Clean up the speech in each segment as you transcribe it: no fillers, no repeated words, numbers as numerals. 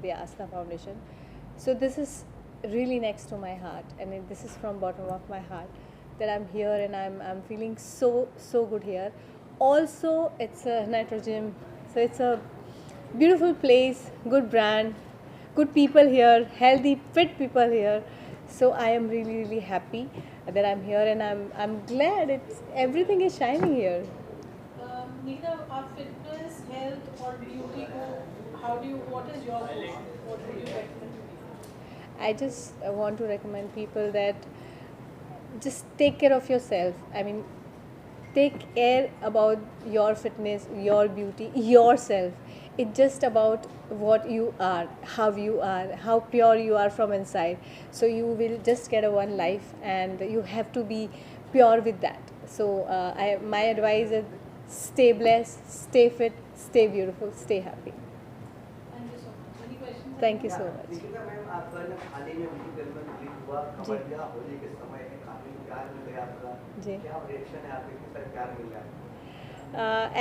the Asna Foundation. So this is really next to my heart, and this is from bottom of my heart that I'm here, and I'm feeling so good here. Also, it's a Nitro Gym, so it's a beautiful place, good brand, good people here, healthy, fit people here. So I am really happy that I'm here, and I'm glad it's everything is shining here. Neither our fitness, health, or beauty go. What is your goal? What would you recommend to people? I just want to recommend people that just take care of yourself. I mean, take care about your fitness, your beauty, yourself. It's just about what you are, how pure you are from inside. So you will just get a one life, and you have to be pure with that. So my advice is stay blessed, stay fit, stay beautiful, stay happy. Thank you so much. Any questions? Thank you so much. Deepika ma'am, आपका ना हाल ही में उनकी film में release हुआ कमरिया होली के समय है, काफी प्यार मिल रहा है आपका, जी। क्या रिएक्शन है आपके, किस तरह प्यार मिल रहा है?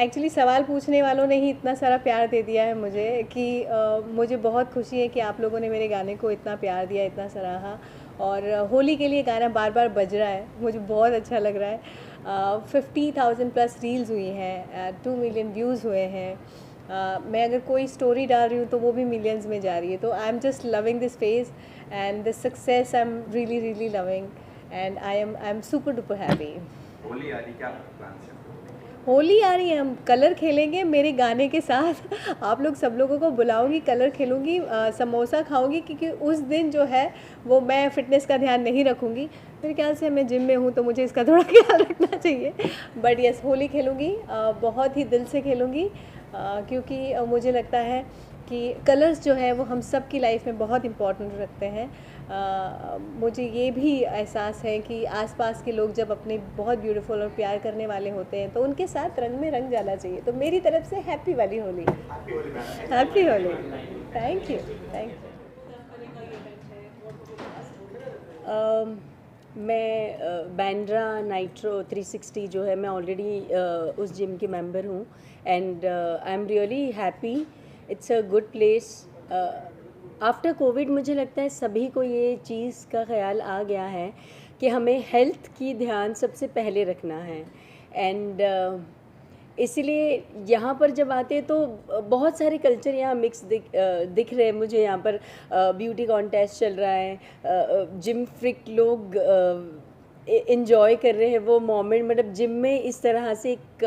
एक्चुअली सवाल पूछने वालों ने ही इतना सारा प्यार दे दिया है मुझे कि मुझे बहुत खुशी है कि आप लोगों ने मेरे गाने को इतना प्यार दिया, इतना सराहा, और होली के लिए गाना बार बार बज रहा है, मुझे बहुत अच्छा लग रहा है। 50,000 प्लस रील्स हुई हैं, 2 मिलियन व्यूज़ हुए हैं। मैं अगर कोई स्टोरी डाल रही हूँ तो वो भी मिलियंस में जा रही है, तो I am just loving this phase and this success, I am really loving, and I am super duper happy. Holi आ रही, क्या प्लान है? होली आ रही है, हम कलर खेलेंगे मेरे गाने के साथ। आप लोग सब लोगों को बुलाऊंगी, कलर खेलूंगी, समोसा खाऊंगी, क्योंकि उस दिन जो है वो मैं फ़िटनेस का ध्यान नहीं रखूंगी। मेरे ख्याल से मैं जिम में हूँ तो मुझे इसका थोड़ा ख्याल रखना चाहिए। बट यस, होली खेलूंगी, बहुत ही दिल से खेलूंगी, क्योंकि मुझे लगता है कि कलर्स जो है वो हम सब की लाइफ में बहुत इम्पोर्टेंट रखते हैं। मुझे ये भी एहसास है कि आसपास के लोग जब अपने बहुत ब्यूटीफुल और प्यार करने वाले होते हैं तो उनके साथ रंग में रंग जाना चाहिए। तो मेरी तरफ से हैप्पी वाली Holi, happy Holi. Thank you. मैं बैंड्रा नाइट्रो 360 जो है, मैं ऑलरेडी उस जिम की मेंबर हूँ, and I am really happy. It's a good place. After Covid मुझे लगता है सभी को ये चीज़ का ख्याल आ गया है कि हमें हेल्थ की ध्यान सबसे पहले रखना है, एंड इसलिए यहाँ पर जब आते हैं तो बहुत सारे कल्चर यहाँ मिक्स दिख रहे हैं मुझे। यहाँ पर ब्यूटी कॉन्टेस्ट चल रहा है, जिम फ्रिक लोग इन्जॉय कर रहे हैं वो मोमेंट। मतलब जिम में इस तरह से एक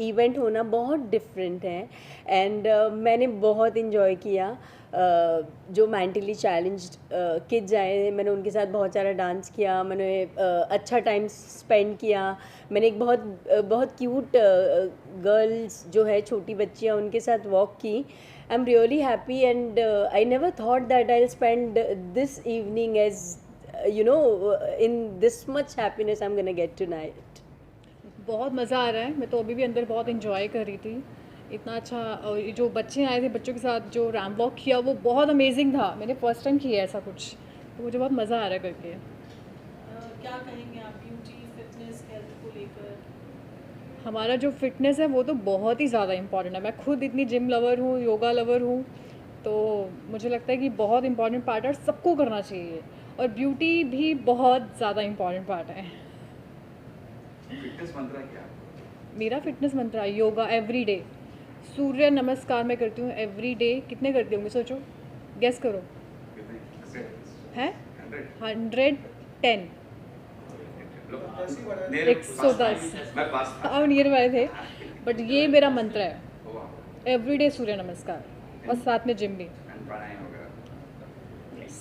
इवेंट होना बहुत डिफरेंट है, एंड मैंने बहुत इन्जॉय किया। जो मेंटली चैलेंज्ड किड्स आए, मैंने उनके साथ बहुत सारा डांस किया, मैंने अच्छा टाइम स्पेंड किया। मैंने एक बहुत क्यूट गर्ल्स जो है, छोटी बच्चियाँ, उनके साथ वॉक की। I am really happy, and I never thought that I will spend this evening as you know in this much happiness I'm gonna get tonight. बहुत मज़ा आ रहा है। मैं तो अभी भी अंदर बहुत इन्जॉय कर रही थी, इतना अच्छा। और ये जो बच्चे आए थे, बच्चों के साथ जो रैम्प वॉक किया वो बहुत अमेजिंग था। मैंने फर्स्ट टाइम किया ऐसा कुछ, तो मुझे बहुत मज़ा आ रहा है करके। क्या कहेंगे आप ब्यूटी, फिटनेस, हेल्थ को लेकर? हमारा जो फिटनेस है वो तो बहुत ही ज़्यादा इम्पॉर्टेंट है। मैं खुद इतनी जिम लवर हूँ, योगा लवर हूँ, तो मुझे लगता है कि बहुत इम्पॉर्टेंट पार्ट है, सबको करना चाहिए। और ब्यूटी भी बहुत ज़्यादा इम्पॉर्टेंट पार्ट है। फिटनेस मंत्र क्या? मेरा फिटनेस मंत्र है योगा एवरी डे। सूर्य नमस्कार मैं करती हूँ एवरी डे। कितने करती होंगे सोचो, गेस करो। है 110, 110। अब नियर वाले थे, बट ये मेरा मंत्र है एवरी डे, सूर्य नमस्कार, और साथ में जिम भी।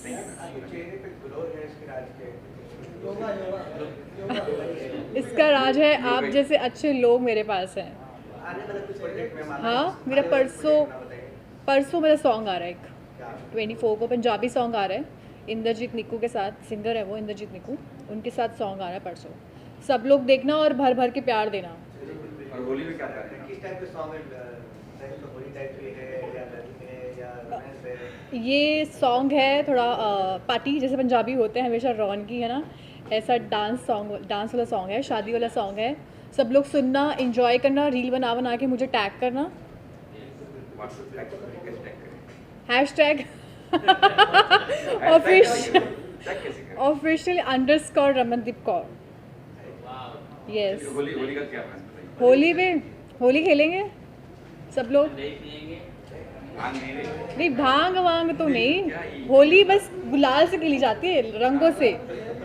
चेहरे पे ग्लो है इसके राज के। इसका राज है आप जैसे अच्छे लोग मेरे पास हैं। आने वाले कुछ प्रोजेक्ट में हाँ, मेरा परसों मेरा सॉन्ग आ रहा है एक 24 को, पंजाबी सॉन्ग आ रहा है इंद्रजीत निक्कू के साथ। सिंगर है वो इंद्रजीत निक्कू, उनके साथ सॉन्ग आ रहा है परसों। सब लोग देखना और भर भर के प्यार देना। और होली में क्या करते हैं? किस टाइप के सॉन्ग है? होली टाइप के है या लड़की है या रोमांस है? ये सॉन्ग है थोड़ा पार्टी जैसे पंजाबी होते हैं हमेशा, रौनकी है ना, ऐसा डांस वाला सॉन्ग है, शादी वाला सॉन्ग है। सब लोग सुनना, एंजॉय करना, रील बना के मुझे टैग करना। हैशटैग ऑफिशियल चेक कैसे करें? ऑफिशियल _रमनदीप कौर। यस, होली होली का क्या प्लान बताइए? होली में होली खेलेंगे सब लोग। भांग नहीं रहे? नहीं, भांग वांग तो नहीं, होली बस गुलाल से खेली जाती है, रंगों से,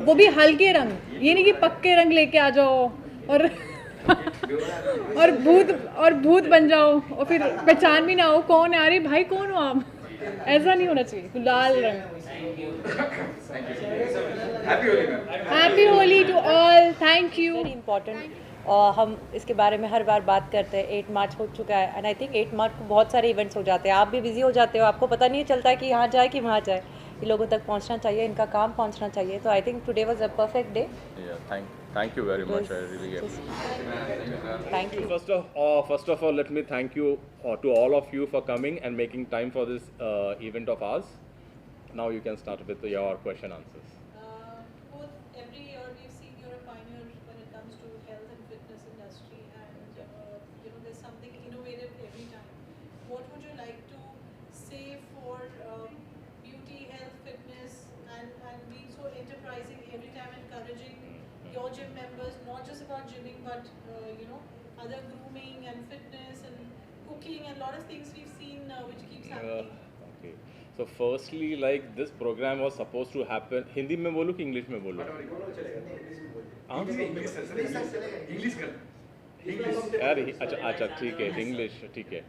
वो भी हल्के रंग, ये नहीं कि पक्के रंग लेके आ जाओ और और भूत बन जाओ और फिर पहचान भी ना हो कौन है, अरे भाई कौन हो आप, ऐसा नहीं होना चाहिए, गुलाल रंग। Happy Holi ma'am. Happy Holi to all, thank you. Very important, और हम इसके बारे में हर बार बात करते हैं। 8 मार्च हो चुका है एंड आई थिंक 8 मार्च को बहुत सारे इवेंट्स हो जाते हैं, आप भी बिजी हो जाते हो, आपको पता नहीं चलता है कि यहाँ जाए कि वहाँ जाए, ये लोगों तक पहुँचना चाहिए, इनका काम पहुँचना चाहिए। तो I think today was a perfect day. Yeah, thank you very much. I really appreciate. Thank you. First of all, let me thank you to all of you for coming and making time for this event of ours. Now you can start with your question answers. Both every year we've seen you're a pioneer when it comes to health and fitness industry, and there's something innovative every time. What would you like to say for beauty, health, fitness, and being so enterprising every time, encouraging your gym members, not just about gymming, but other grooming and fitness and cooking and a lot of things we've seen which keeps happening. Okay. So firstly, like this program was supposed to happen. Hindi में बोलूँ कि English में बोलूँ? हाँ? English कर यार अच्छा ठीक है, इंग्लिश ठीक है।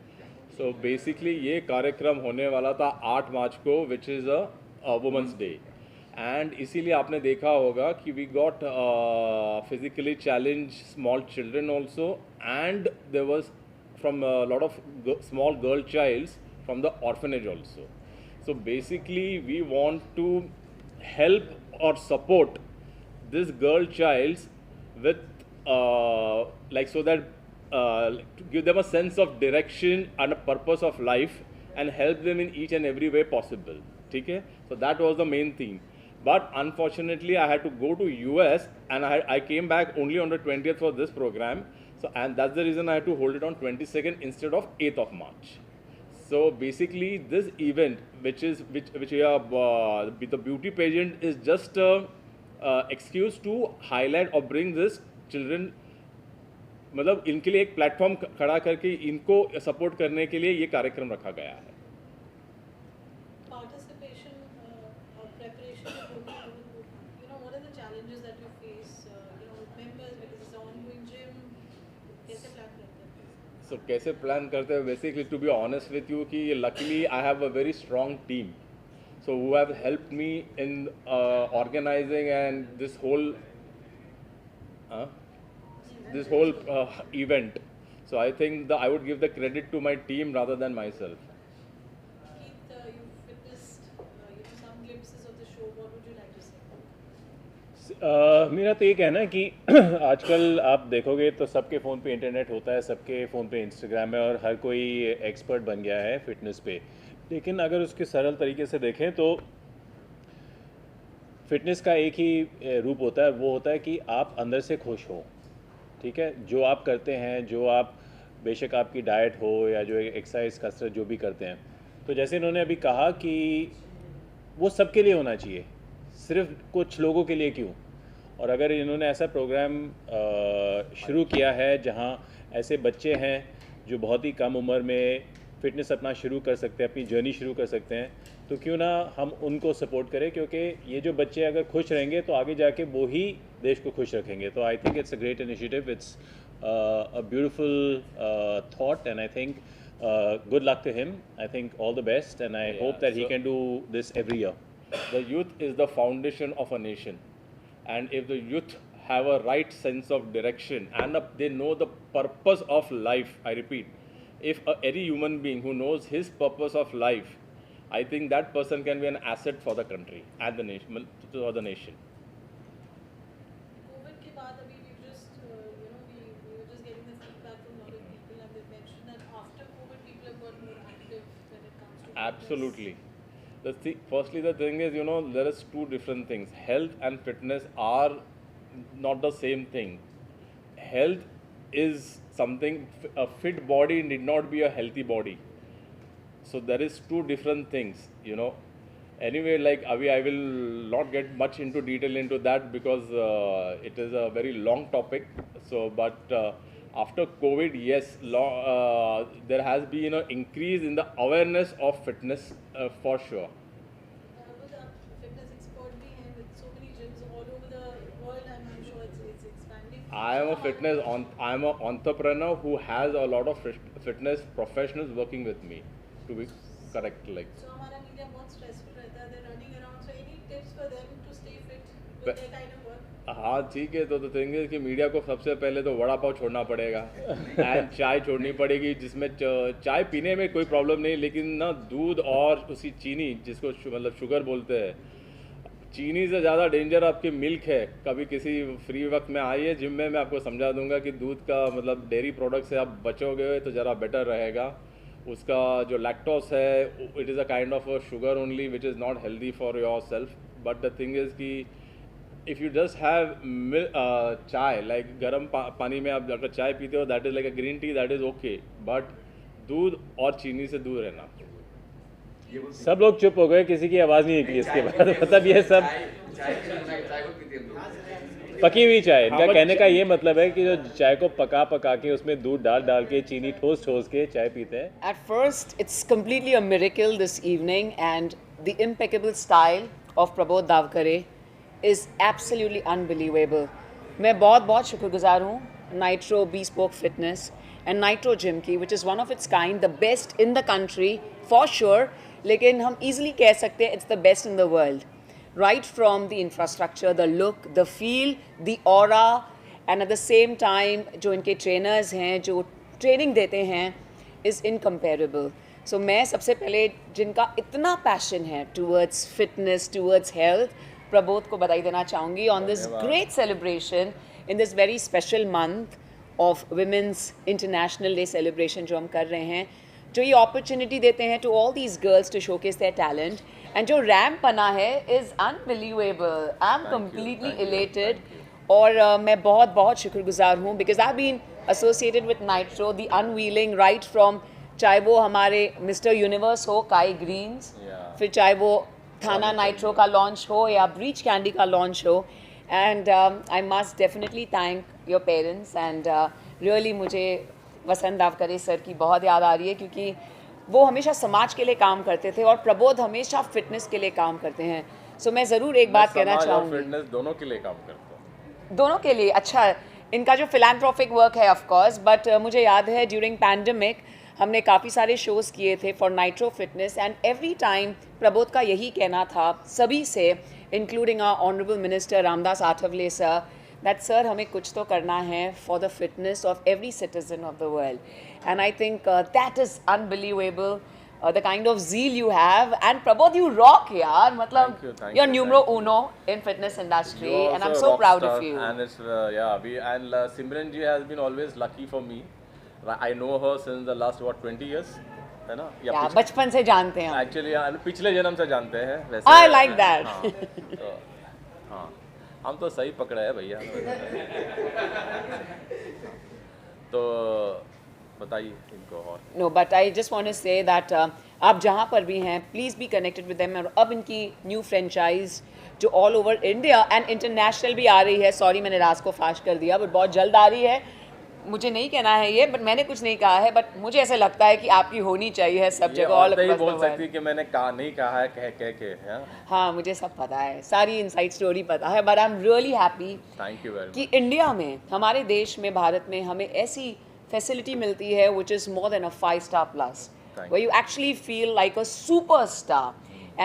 सो बेसिकली ये कार्यक्रम होने वाला था 8 मार्च को, which is a women's day, and इसीलिए आपने देखा होगा कि we got physically challenge small children also, and there was from lot of small girl childs from the orphanage also. So basically we want to help or support this girl childs with so that to give them a sense of direction and a purpose of life and help them in each and every way possible. ठीक है? So that was the main theme. But unfortunately I had to go to US and I came back only on the 20th for this program. So and that's the reason I had to hold it on 22nd instead of 8th of March. So basically, this event, which we are the beauty pageant, is just excuse to highlight or bring this children. मतलब इनके लिए एक platform खड़ा करके इनको support करने के लिए ये कार्यक्रम रखा गया है. Participation or preparation for program, what are the challenges that you face, with members, because it's an ongoing gym, कैसे plan करते हैं? So कैसे प्लान करते हैं? Basically, to be honest with you, कि luckily I have a very strong team, so who have helped me in organizing and this whole event. So I think I would give the credit to my team rather than myself. Keith, you witnessed some glimpses of the show. What would you like to say? मेरा तो ये कहना है कि आजकल आप देखोगे तो सबके फ़ोन पे इंटरनेट होता है, सबके फ़ोन पे इंस्टाग्राम है और हर कोई एक्सपर्ट बन गया है फिटनेस पे. लेकिन अगर उसके सरल तरीके से देखें तो फिटनेस का एक ही रूप होता है, वो होता है कि आप अंदर से खुश हो. ठीक है, जो आप करते हैं, जो आप बेशक आपकी डाइट हो या जो एक्सरसाइज कसरत जो भी करते हैं, तो जैसे इन्होंने अभी कहा कि वो सबके लिए होना चाहिए, सिर्फ कुछ लोगों के लिए क्यों. और अगर इन्होंने ऐसा प्रोग्राम शुरू किया है जहां ऐसे बच्चे हैं जो बहुत ही कम उम्र में फ़िटनेस अपना शुरू कर सकते हैं, अपनी जर्नी शुरू कर सकते हैं, तो क्यों ना हम उनको सपोर्ट करें, क्योंकि ये जो बच्चे अगर खुश रहेंगे तो आगे जाके वो ही देश को खुश रखेंगे. तो I think it's a great initiative, it's a beautiful thought, and I think good luck to him. I think all the best, and I hope that he can do this every year. The youth is the foundation of a nation, and if the youth have a right sense of direction and they know the purpose of life, I repeat, if any human being who knows his purpose of life, I think that person can be an asset for the country and the nation, for the nation. COVID के बाद अभी we just we were just getting the feedback from a lot of people, and they mentioned that after COVID people have got more active when it comes to fitness. Absolutely. Firstly, the thing is, there is two different things. Health and fitness are not the same thing. Health is something, a fit body need not be a healthy body. So there is two different things, Anyway, like Avi, I will not get much into detail into that because it is a very long topic. So, but after COVID, yes, there has been an increase in the awareness of fitness for sure. With a fitness expert भी हैं with so many gyms all over the world, and I'm sure it's expanding. I am an entrepreneur who has a lot of fitness professionals working with me. To be correct, like. So हमारा media बहुत stressful रहता है, they're running around. So any tips for them to stay fit with But- their kind of work? हाँ ठीक है, तो thing है कि मीडिया को सबसे पहले तो वड़ा पाव छोड़ना पड़ेगा एंड चाय छोड़नी पड़ेगी, जिसमें चाय पीने में कोई प्रॉब्लम नहीं, लेकिन ना दूध और उसी चीनी जिसको मतलब शुगर बोलते हैं, चीनी से ज़्यादा डेंजर आपकी मिल्क है। कभी किसी फ्री वक्त में आइए जिम में, मैं आपको समझा दूंगा कि दूध का मतलब डेयरी प्रोडक्ट से आप बचोगे तो ज़रा बेटर रहेगा। उसका जो लैक्टोस है, it is a kind of a sugar only which is not healthy for your self. But the thing is कि इफ़ यू जस्ट हैव चाय, लाइक गर्म पानी में आप अगर चाय पीते हो, that is like a green tea, that is okay, but दूध और चीनी से दूर रहना। सब लोग चुप हो गए, किसी की आवाज़ नहीं निकली इसके बाद। मतलब ये सब चाय को पीते हैं हम लोग। पकी हुई चाय, इनका but कहने का ये मतलब है कि जो चाय को पका पका के उसमें दूध डाल के चीनी ठोस के चाय पीते हैं। At first, it's completely a miracle this evening, and the impeccable style of Prabodh Davkare is absolutely unbelievable. मैं बहुत शुक्रगुजार हूँ Nitro Bespoke Fitness and Nitro Gym की, which is one of its kind, the best in the country for sure, लेकिन हम easily कह सकते हैं it's the best in the world. Right from the infrastructure, the look, the feel, the aura, and at the same time जो इनके trainers हैं, जो training देते हैं, is incomparable. So मैं सबसे पहले जिनका इतना passion है towards fitness, towards health, Prabodh को बधाई देना चाहूँगी on this great celebration in this very special month of Women's International Day celebration जो हम कर रहे हैं, जो ये opportunity देते हैं to all these girls to showcase their talent, and जो ramp बना है is unbelievable. I'm completely elated और मैं बहुत शुक्रगुजार हूँ because I've been associated with Nitro, the unveiling right from चाहे वो हमारे Mr. Universe हो काई ग्रीन्स, फिर चाहे वो थाना नाइट्रो का लॉन्च हो या ब्रीच कैंडी का लॉन्च हो, and I must definitely thank your parents and really मुझे वसंत दावकरे सर की बहुत याद आ रही है क्योंकि वो हमेशा समाज के लिए काम करते थे और प्रबोध हमेशा फिटनेस के लिए काम करते हैं। सो मैं ज़रूर एक बात कहना चाहूँगी, फिटनेस दोनों के लिए काम करता हूँ। दोनों के लिए अच्छा इनका जो फिलैंथ्रोपिक वर्क है ऑफ कोर्स, बट मुझे याद है ड्यूरिंग पैंडमिक हमने काफ़ी सारे शोज़ किए थे for Nitro fitness, and every time Prabodh का यही कहना था सभी से, including our honourable minister Ramdas Athawale sir, that sir हमें कुछ तो करना है for the fitness of every citizen of the world, and I think that is unbelievable the kind of zeal you have, and Prabodh you rock yaar, matlab Thank you're you, numero thank you. uno in fitness industry, You are and I'm also so a rock proud star, of you. And it's Simran ji has been always lucky for me. I know her since the last 20 years, है ना? या बचपन से जानते हैं हम। Actually पिछले जन्म से जानते हैं वैसे। I like that. हाँ, हम तो सही पकड़े हैं भैया। तो बताइए इनको और। No, but I just want to say that आप जहाँ पर भी हैं please be connected with them, और अब इनकी न्यू फ्रेंचाइज जो all over India and international भी आ रही है, सॉरी मैंने राज को फाश कर दिया, बट बहुत जल्द आ रही है, मुझे नहीं कहना है ये, बट मैंने कुछ नहीं कहा है, बट मुझे ऐसा लगता है कि आपकी होनी चाहिए सब जगह ऑल ये अक्रॉस द बोल सकती वर्ल्ड। है कि मैंने कहा नहीं कहा है कह के, हाँ? हाँ मुझे सब पता है, सारी इनसाइड स्टोरी पता है, but I am really happy thank you very कि इंडिया में, हमारे देश में, भारत में हमें ऐसी फैसिलिटी मिलती है which is more than a 5-star plus, Thank where you actually feel like a superstar,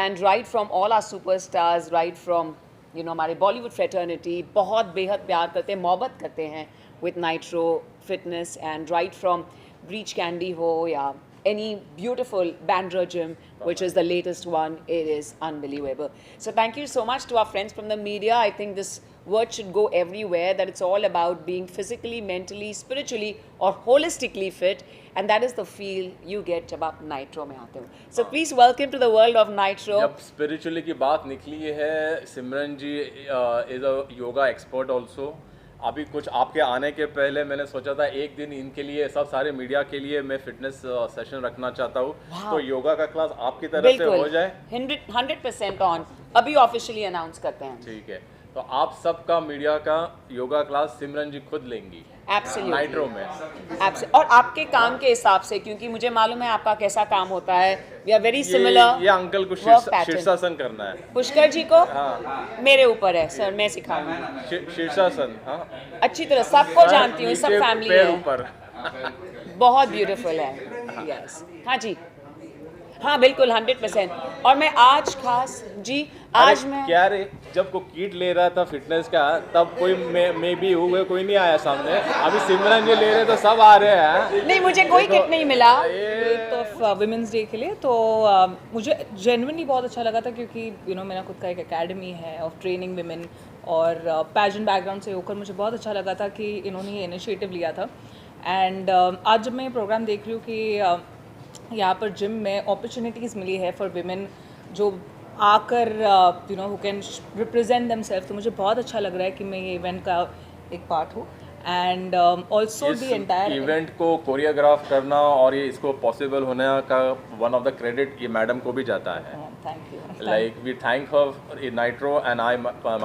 and right from all our superstars, right from हमारे बॉलीवुड फ्रेटर्निटी बहुत बेहद प्यार करते हैं, मोहब्बत करते हैं with Nitro Fitness, and right from Breach Candy हो या any beautiful Bandra gym, which is the latest one, it is unbelievable. So thank you so much to our friends from the media. I think this word should go everywhere, that it's all about being physically, mentally, spiritually or holistically fit, and that is the feel you get जब आप Nitro में आते हो. So please welcome to the world of Nitro. जब spiritually की बात निकली है, Simran ji is a yoga expert also. अभी कुछ आपके आने के पहले मैंने सोचा था एक दिन इनके लिए, सब सारे मीडिया के लिए मैं फिटनेस सेशन रखना चाहता हूँ, तो योगा का क्लास आपकी तरफ से हो जाए। 100% ऑन, अभी ऑफिशियली अनाउंस करते हैं। ठीक है, तो आप सबका मीडिया का योगा क्लास सिमरन जी खुद लेंगी नाइट्रो में। और आपके काम के हिसाब से, क्योंकि मुझे मालूम है आपका कैसा काम होता है, वी आर वेरी सिमिलर। ये अंकल को शीर्षासन करना है। पुष्कर जी को हाँ, मेरे ऊपर है सर, मैं सिखाऊंगी शीर्षासन। हाँ, अच्छी तरह सबको जानती हूँ, सब फैमिली पैर है, ऊपर। बहुत ब्यूटीफुल है। यस, हाँ जी, हाँ बिल्कुल 100%। और मैं आज खास जी, आज मैं क्या रे, जब को किट ले रहा था फिटनेस का तब कोई मे भी हुए कोई नहीं आया सामने, अभी सिमरन जी ले रहे तो सब आ रहे हैं। नहीं, मुझे कोई किट नहीं मिला तो वुमेंस डे के लिए, तो मुझे जेन्युइनली बहुत अच्छा लगा था, क्योंकि मेरा खुद का एक एकेडमी है ऑफ ट्रेनिंग विमेन, और पैजेंट बैकग्राउंड से होकर मुझे बहुत अच्छा लगा था कि इन्होंने ये इनिशिएटिव लिया था। एंड आज जब मैं प्रोग्राम देख रही हूँ कि यहाँ पर जिम में अपॉर्चुनिटीज़ मिली है फॉर विमेन जो आकर हु कैन रिप्रेजेंट देमसेल्फ, तो मुझे बहुत अच्छा लग रहा है कि मैं ये इवेंट का एक पार्ट हूँ। And also the entire event को कोरियोग्राफ करना और ये इसको पॉसिबल होने का वन ऑफ द क्रेडिट ये मैडम को भी जाता है। Thank you. Like we thank her in Nitro, and I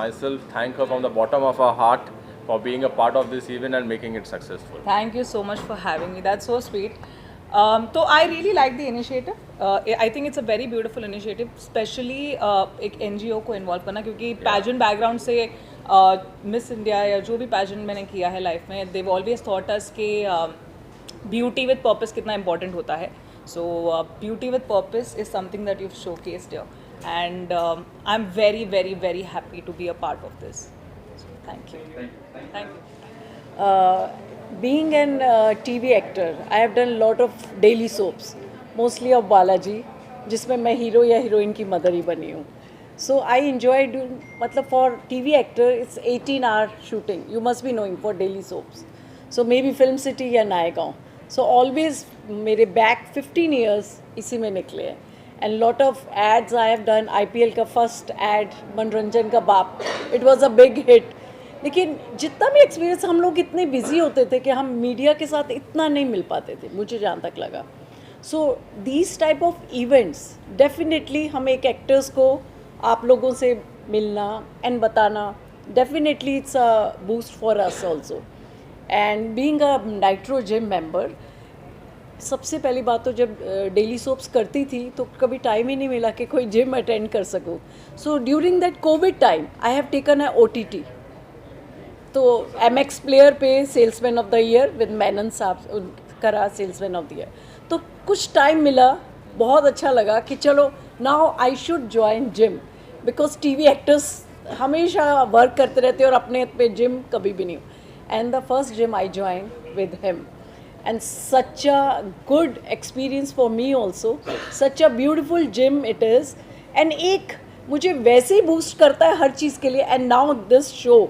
myself thank her from the bottom of our heart for being a part of this event and making it successful. Thank you so much for having me. That's so sweet. So I really like the initiative. I think it's a very beautiful initiative, especially एक NGO को involve करना, क्योंकि pageant background से Miss India या जो भी pageant मैंने किया है life में, they've always taught us कि beauty with purpose कितना important होता है. So beauty with purpose is something that you've showcased here, and I'm very, very, very happy to be a part of this. So thank you. Thank you. Being an TV actor, I have done a lot of daily soaps, mostly of Balaji, जिसमें मैं hero या heroine की mother ही बनी हूँ. So I enjoy doing, मतलब for TV actor, it's 18-hour shooting. You must be knowing for daily soaps. So maybe Film City या Naigaon. So always मेरे back 15 years इसी में निकले हैं. And lot of ads I have done. IPL का first ad, मनोरंजन का बाप. It was a big hit. लेकिन जितना भी एक्सपीरियंस, हम लोग इतने बिजी होते थे कि हम मीडिया के साथ इतना नहीं मिल पाते थे, मुझे जहाँ तक लगा. So these type of events definitely हम एक एक्टर्स को आप लोगों से मिलना एंड बताना, definitely it's a boost for us also. And being a nitro gym member, सबसे पहली बात तो जब डेली सोप्स करती थी तो कभी टाइम ही नहीं मिला कि कोई जिम अटेंड कर सकूँ. So during that Covid time I have taken a OTT. तो MX प्लेयर पे salesman of the year with मैनन साहब करा सेल्समैन ऑफ द ईयर. तो कुछ टाइम मिला, बहुत अच्छा लगा कि चलो now I should join gym, because TV actors हमेशा वर्क करते रहते और अपने पे जिम कभी भी नहीं. And the first gym I join with him, and such a good experience for me also, such a beautiful gym it is, and एक मुझे वैसे ही बूस्ट करता है हर चीज़ के लिए. and now this show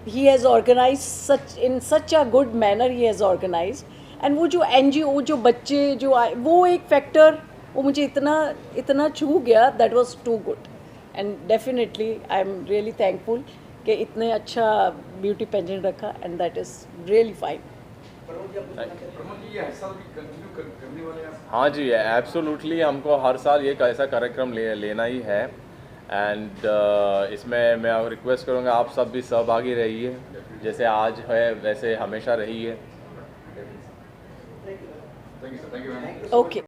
he has organized such in such a good manner he has organized, and वो जो NGO जो बच्चे जो आए, वो एक फैक्टर वो मुझे इतना छू गया, that was too good, and definitely I am really thankful कि इतने अच्छा ब्यूटी पेजेंट रखा, and that is really fine. हाँ जी, एब्सोल्युटली हमको हर साल ये ऐसा कार्यक्रम लेना ही है. एंड इसमें मैं रिक्वेस्ट करूँगा आप सब भी सहभागी रहिए, जैसे आज है वैसे हमेशा रहिए. Okay.